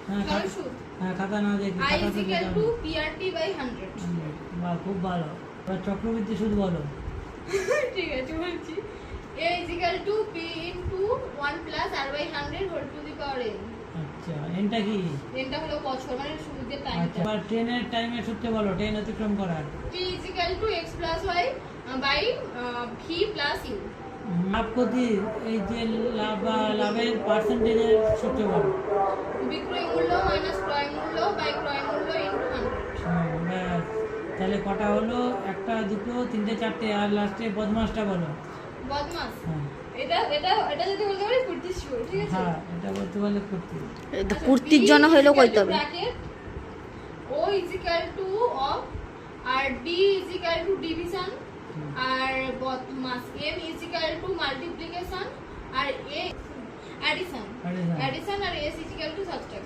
হ্যাঁ খাতা না দেখি I is equal to PRT by 100 বাহ খুব ভালো এবার চক্রবৃদ্ধি সুদ বলো ঠিক আছে বলছি A is equal to P into 1 plus R by 100 whole to the power n আচ্ছা এনটা কি এনটা হলো বছর মানে সূর্যের টাইম আচ্ছা এবার ট্রেনের টাইমের সূত্র বলো ট্রেন অতিক্রম করার T is equal to x plus y by v plus u লাভ ক্ষতি এই যে লাভ বা লাভের পার্সেন্টেজের সূত্র বলো বিক্রয় মূল্য মাইনাস ক্রয় মূল্য বাই ক্রয় মূল্য ইনটু 100 ব্যাস তাহলে কটা হলো একটা দুটো তিনটে চারটে আর লাস্টে বদমাসটা বলো বদমাস হ্যাঁ এটা এটা এটা যদি বলতে পারি কুর্তি শিওর ঠিক আছে হ্যাঁ এটা বলতে পারলে করতে এটা কুর্তির জন্য হইলো কইতে হবে O is equal to of R D is equal to division আর বদমাস M is equal to multiplication R A addition R S is equal to subtraction